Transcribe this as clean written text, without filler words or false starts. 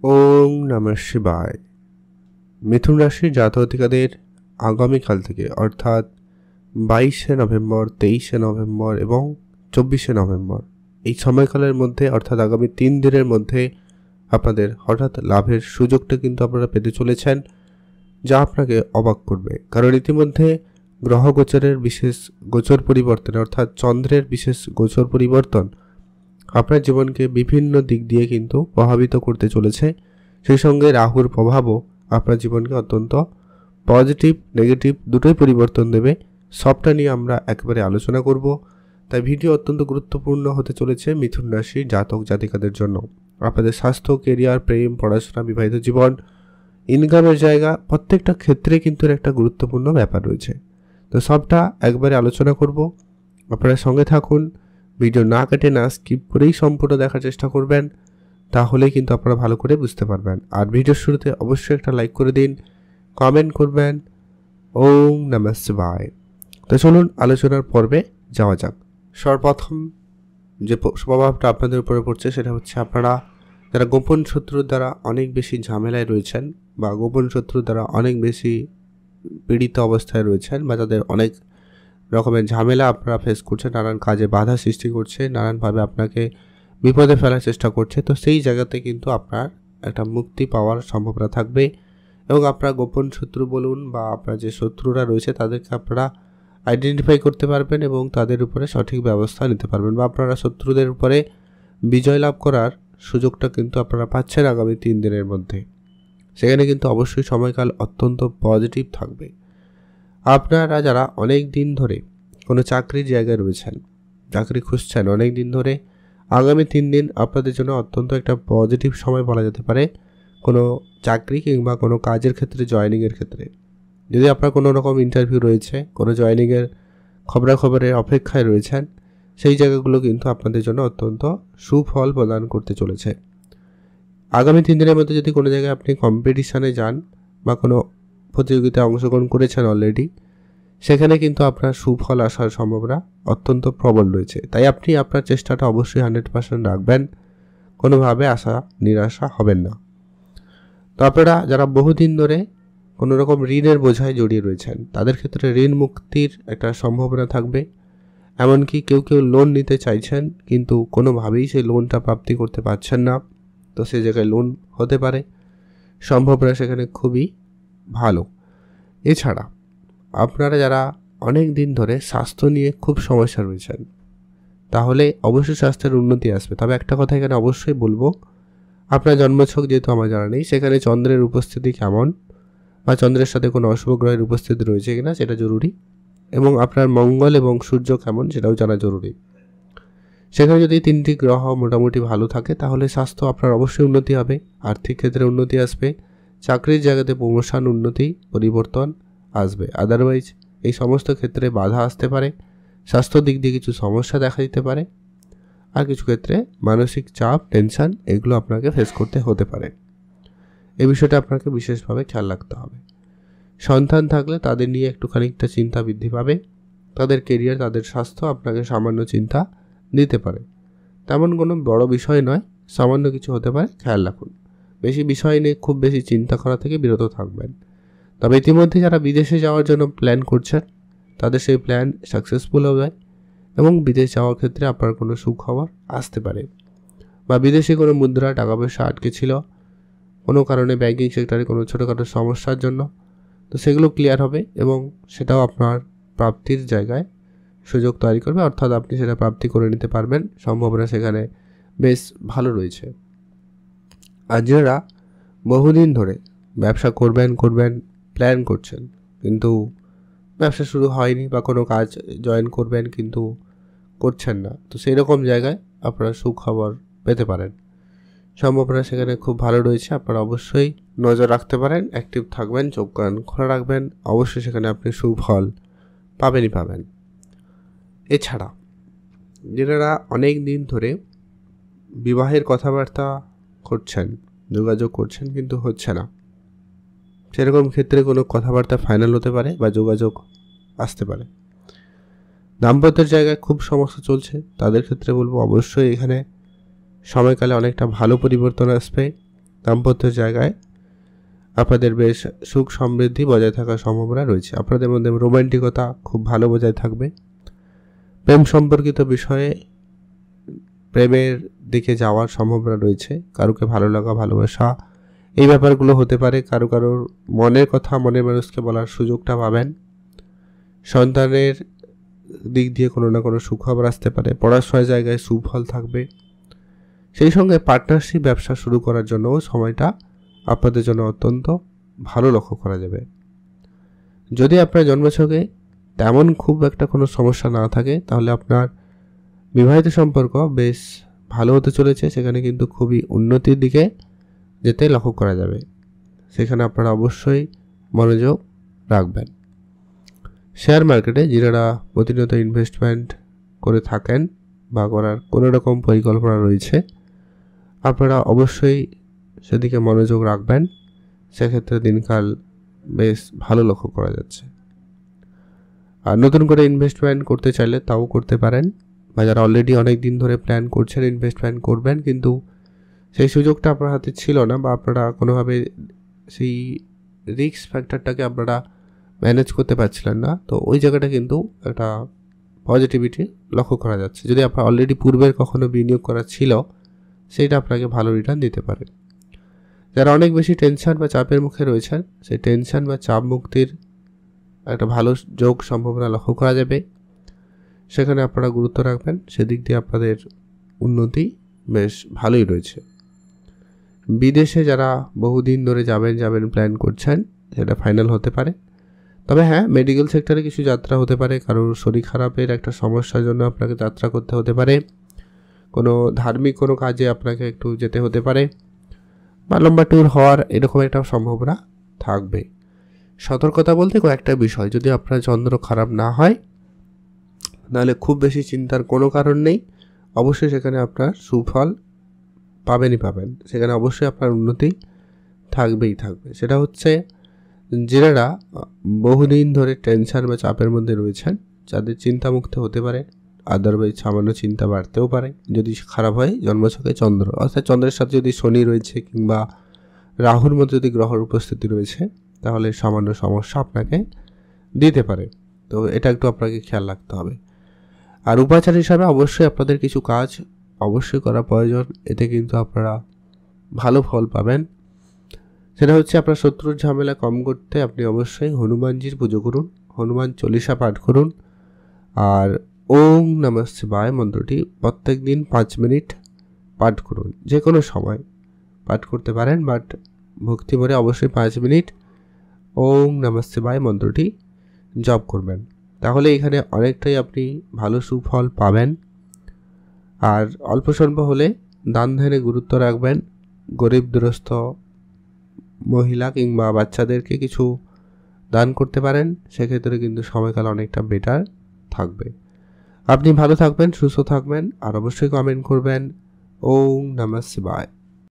ওম নমঃ শিবায়। মিথুন রাশির জাতক-জাতিকাদের আগামীকাল থেকে অর্থাৎ 22শে নভেম্বর, 23শে নভেম্বর এবং 24শে নভেম্বর এই সময়কালের মধ্যে অর্থাৎ আগামী 3 দিনের মধ্যে আপনাদের হঠাৎ লাভের সুযোগটা কিন্তু আপনারা পেতে চলেছেন, যা আপনাকে অবাক করবে। কারণ ইতিমধ্যে গ্রহ গোচরের বিশেষ গোচর পরিবর্তন অর্থাৎ চন্দ্রের বিশেষ গোচর পরিবর্তন আপনার জীবনকে বিভিন্ন দিক দিয়ে কিন্তু প্রভাবিত করতে চলেছে। সেই সঙ্গে রাহুর প্রভাবও আপনার জীবনকে অত্যন্ত পজিটিভ নেগেটিভ দুটোই পরিবর্তন দেবে। সবটা নিয়ে আমরা একেবারে আলোচনা করব। তাই ভিডিও অত্যন্ত গুরুত্বপূর্ণ হতে চলেছে মিথুন রাশির জাতক জাতিকাদের জন্য। আপনাদের স্বাস্থ্য, কেরিয়ার, প্রেম, পড়াশোনা, বিবাহিত জীবন, ইনকামের জায়গা প্রত্যেকটা ক্ষেত্রে কিন্তু একটা গুরুত্বপূর্ণ ব্যাপার রয়েছে। তো সবটা একবারে আলোচনা করব। আপনারা সঙ্গে থাকুন, ভিডিও না কেটে না স্কিপ করেই সম্পূর্ণ দেখার চেষ্টা করবেন, তাহলে কিন্তু আপনারা ভালো করে বুঝতে পারবেন। আর ভিডিওর শুরুতে অবশ্যই একটা লাইক করে দিন, কমেন্ট করবেন। ওম নমঃ শিবায়। তো চলুন আলোচনার পর্বে যাওয়া যাক। সর্বপ্রথম যে প্রভাবটা আপনাদের উপরে পড়ছে সেটা হচ্ছে আপনারা যারা গোপন শত্রুর দ্বারা অনেক বেশি ঝামেলায় রয়েছেন বা গোপন শত্রুর দ্বারা অনেক বেশি পীড়িত অবস্থায় রয়েছেন বা তাদের অনেক রকমের ঝামেলা আপনারা ফেস করছেন, নানান কাজে বাধা সৃষ্টি করছে, নানানভাবে আপনাকে বিপদে ফেলার চেষ্টা করছে, তো সেই জায়গাতে কিন্তু আপনার একটা মুক্তি পাওয়ার সম্ভাবনা থাকবে। এবং আপনার গোপন শত্রু বলুন বা আপনার যে শত্রুরা রয়েছে তাদেরকে আপনারা আইডেন্টিফাই করতে পারবেন এবং তাদের উপরে সঠিক ব্যবস্থা নিতে পারবেন বা আপনারা শত্রুদের উপরে বিজয় লাভ করার সুযোগটা কিন্তু আপনারা পাচ্ছেন আগামী 3 দিনের মধ্যে। সেখানে কিন্তু অবশ্যই সময়কাল অত্যন্ত পজিটিভ থাকবে। আপনারা যারা অনেক দিন ধরে কোনো চাকরির জায়গায় রয়েছেন, চাকরি খুঁজছেন অনেক দিন ধরে, আগামী 3 দিন আপনাদের জন্য অত্যন্ত একটা পজিটিভ সময় বলা যেতে পারে কোনো চাকরি কিংবা কোনো কাজের ক্ষেত্রে, জয়েনিংয়ের ক্ষেত্রে। যদি আপনার কোনো রকম ইন্টারভিউ রয়েছে, কোনো জয়েনিংয়ের খবরাখবরের অপেক্ষায় রয়েছেন, সেই জায়গাগুলো কিন্তু আপনাদের জন্য অত্যন্ত সুফল প্রদান করতে চলেছে। আগামী 3 দিনের মধ্যে যদি কোনো জায়গায় আপনি কম্পিটিশানে যান বা কোনো প্রতিযোগিতায় অংশগ্রহণ করেছেন অলরেডি, সেখানে কিন্তু আপনার সুফল আসার সম্ভাবনা অত্যন্ত প্রবল রয়েছে। তাই আপনি আপনার চেষ্টাটা অবশ্যই 100% রাখবেন, কোনোভাবে নিরাশা হবেন না। তো আপনারা যারা বহুদিন ধরে কোনো রকম ঋণের বোঝায় জড়িয়ে রয়েছেন, তাদের ক্ষেত্রে ঋণ মুক্তির একটা সম্ভাবনা থাকবে। এমনকি কেউ লোন নিতে চাইছেন কিন্তু কোনোভাবেই সেই লোনটা প্রাপ্তি করতে পারছেন না, তো সেই জায়গায় লোন হতে পারে, সম্ভাবনা সেখানে খুবই ভালো। এছাড়া আপনারা যারা অনেক দিন ধরে স্বাস্থ্য নিয়ে খুব সমস্যা রয়েছেন, তাহলে অবশ্যই স্বাস্থ্যের উন্নতি আসবে। তবে একটা কথা এখানে অবশ্যই বলবো, আপনার জন্মছক যেহেতু আমার জানা নেই, সেখানে চন্দ্রের উপস্থিতি কেমন বা চন্দ্রের সাথে কোনো অশুভ গ্রহের উপস্থিতি রয়েছে কিনা সেটা জরুরি, এবং আপনার মঙ্গল এবং সূর্য কেমন সেটাও জানা জরুরি। সেখানে যদি 3টি গ্রহ মোটামুটি ভালো থাকে তাহলে স্বাস্থ্য আপনার অবশ্যই উন্নতি হবে, আর্থিক ক্ষেত্রে উন্নতি আসবে, চাকরির জায়গাতে প্রমোশন, উন্নতি, পরিবর্তন আসবে। আদারওয়াইজ এই সমস্ত ক্ষেত্রে বাধা আসতে পারে, স্বাস্থ্য দিক দিয়ে কিছু সমস্যা দেখা দিতে পারে, আর কিছু ক্ষেত্রে মানসিক চাপ, টেনশন এগুলো আপনাকে ফেস করতে হতে পারে। এই বিষয়টা আপনাকে বিশেষভাবে খেয়াল রাখতে হবে। সন্তান থাকলে তাদের নিয়ে একটু খানিকটা চিন্তা বৃদ্ধি পাবে, তাদের কেরিয়ার, তাদের স্বাস্থ্য আপনাকে সামান্য চিন্তা দিতে পারে। তেমন কোনো বড় বিষয় নয়, সামান্য কিছু হতে পারে, খেয়াল রাখুন। বেশি বিষয় নিয়ে খুব বেশি চিন্তা করা থেকে বিরত থাকবেন। তবে ইতিমধ্যে যারা বিদেশে যাওয়ার জন্য প্ল্যান করছেন, তাদের সেই প্ল্যান সাকসেসফুল হবে এবং বিদেশ যাওয়ার ক্ষেত্রে আপনার কোনো সুখবর আসতে পারে। বা বিদেশে কোনো মুদ্রা, টাকা পয়সা আটকে ছিল কোনো কারণে, ব্যাংকিং সেক্টরে কোনো ছোটোখাটো সমস্যার জন্য, তো সেগুলো ক্লিয়ার হবে এবং সেটাও আপনার প্রাপ্তির জায়গায় সুযোগ তৈরি করবে, অর্থাৎ আপনি সেটা প্রাপ্তি করে নিতে পারবেন, সম্ভাবনা সেখানে বেশ ভালো রয়েছে। আর যারা বহুদিন ধরে ব্যবসা করবেন প্ল্যান করছেন কিন্তু ব্যবসা শুরু হয়নি, বা কোনো কাজ জয়েন করবেন কিন্তু করছেন না, তো সেই রকম জায়গায় আপনারা সুখবর পেতে পারেন, সম্ভাবনা সেখানে খুব ভালো রয়েছে। আপনারা অবশ্যই নজর রাখতে পারেন, অ্যাক্টিভ থাকবেন, চোখ কান খোলা রাখবেন, অবশ্যই সেখানে আপনি সুফল পাবেন। এছাড়া যারা অনেক দিন ধরে বিবাহের কথাবার্তা করছেন, যোগাযোগ করছেন কিন্তু হচ্ছে না, সেরকম ক্ষেত্রে কোনো কথাবার্তা ফাইনাল হতে পারে বা যোগাযোগ আসতে পারে। দাম্পত্যের জায়গায় খুব সমস্যা চলছে, তাদের ক্ষেত্রে বলবো অবশ্যই এখানে সময়কালে অনেকটা ভালো পরিবর্তন আসবে। দাম্পত্যের জায়গায় আপনাদের বেশ সুখ সমৃদ্ধি বজায় থাকার সম্ভাবনা রয়েছে। আপনাদের মধ্যে রোমান্টিকতা খুব ভালো বজায় থাকবে। প্রেম সম্পর্কিত বিষয়ে প্রেমের দিকে যাওয়ার সম্ভাবনা রয়েছে। কারুকে ভালো লাগা, ভালোবাসা এই ব্যাপারগুলো হতে পারে। কারোর মনের কথা মনের মানুষকে বলার সুযোগটা পাবেন। সন্তানের দিক দিয়ে কোনো না কোনো সুখবর আসতে পারে। পড়াশোনার জায়গায় সুফল থাকবে। সেই সঙ্গে পার্টনারশিপ ব্যবসা শুরু করার জন্যও সময়টা আপনাদের জন্য অত্যন্ত ভালো লক্ষ্য করা যাবে। যদি আপনার জন্মছকে তেমন খুব একটা কোনো সমস্যা না থাকে, তাহলে আপনার বিবাহিত সম্পর্ক বেশ ভালো হতে চলেছে। সেখানে কিন্তু খুবই উন্নতির দিকে যেতে লক্ষ্য করা যাবে। সেখানে আপনারা অবশ্যই মনোযোগ রাখবেন। শেয়ার মার্কেটে যারা প্রতিনিয়ত ইনভেস্টমেন্ট করে থাকেন বা করার কোনো রকম পরিকল্পনা রয়েছে, আপনারা অবশ্যই সেদিকে মনোযোগ রাখবেন। সেক্ষেত্রে দিনকাল বেশ ভালো লক্ষ্য করা যাচ্ছে। আর নতুন করে ইনভেস্টমেন্ট করতে চাইলে তাও করতে পারেন, বা যারা অলরেডি অনেক দিন ধরে প্ল্যান করছেন ইনভেস্টমেন্ট করবেন কিন্তু সেই সুযোগটা আপনার হাতে ছিল না, বা আপনারা কোনোভাবে সেই রিস্ক ফ্যাক্টরটাকে আপনারা ম্যানেজ করতে পারছিলেন না, তো ওই জায়গাটা কিন্তু একটা পজিটিভিটি লক্ষ্য করা যাচ্ছে। যদি আপনার অলরেডি পূর্বের কখনো বিনিয়োগ করা ছিল, সেইটা আপনাকে ভালো রিটার্ন দিতে পারে। যারা অনেক বেশি টেনশন বা চাপের মুখে রয়েছেন, সেই টেনশন বা চাপ মুক্তির একটা ভালো যোগ সম্ভাবনা লক্ষ্য করা যাবে। সেখানে আপনারা গুরুত্ব রাখবেন। সেদিক দিয়ে আপনাদের উন্নতি বেশ ভালোই রয়েছে। বিদেশে যারা বহুদিন ধরে যাবেন প্ল্যান করছেন, সেটা ফাইনাল হতে পারে। তবে হ্যাঁ, মেডিকেল সেক্টরে কিছু যাত্রা হতে পারে। কারোর শরীর খারাপের একটা সমস্যার জন্য আপনাকে যাত্রা করতে হতে পারে। কোনো ধার্মিক কোনো কাজে আপনাকে একটু যেতে হতে পারে, বা লম্বা ট্যুর হওয়ার এরকম একটা সম্ভাবনা থাকবে। সতর্কতা বলতে কয়েকটা বিষয়, যদি আপনার চন্দ্র খারাপ না হয়, নাহলে খুব বেশি চিন্তার কোনো কারণ নেই। অবশ্যই সেখানে আপনার সুফল পাবেন। সেখানে অবশ্যই আপনার উন্নতি থাকবে। সেটা হচ্ছে যারা বহুদিন ধরে টেনশন বা চাপের মধ্যে রয়েছেন, যাদের চিন্তামুক্ত হতে পারে। আদারওয়াইজ সামান্য চিন্তা বাড়তেও পারে যদি খারাপ হয় জন্মছকে চন্দ্র, অর্থাৎ চন্দ্রের সাথে যদি শনি রয়েছে কিংবা রাহুর মধ্যে যদি গ্রহের উপস্থিতি রয়েছে, তাহলে সামান্য সমস্যা আপনাকে দিতে পারে। তো এটা একটু আপনাকে খেয়াল রাখতে হবে। আর উপাচার হিসাবে অবশ্যই আপনাদের কিছু কাজ অবশ্যই করা প্রয়োজন। এতে কিন্তু আপনারা ভালো ফল পাবেন। সেটা হচ্ছে আপনার শত্রুর ঝামেলা কম করতে আপনি অবশ্যই হনুমানজির পুজো করুন, হনুমান চল্লিশা পাঠ করুন, আর ওম নমঃ শিবায় মন্ত্রটি প্রত্যেক দিন 5 মিনিট পাঠ করুন। যে কোনো সময় পাঠ করতে পারেন, বাট ভক্তি ভরে অবশ্যই 5 মিনিট ওম নমঃ শিবায় মন্ত্রটি জপ করবেন। তাহলে এখানে অনেকটাই আপনি ভালো সুফল পাবেন। আর অল্প স্বল্প হলে দান ধ্যানে গুরুত্ব রাখবেন। গরিব দুরস্থ মহিলা কিংবা বাচ্চাদেরকে কিছু দান করতে পারেন। সেক্ষেত্রে কিন্তু সময়কাল অনেকটা বেটার থাকবে। আপনি ভালো থাকবেন, সুস্থ থাকবেন, আর অবশ্যই কমেন্ট করবেন ওম নমঃ শিবায়।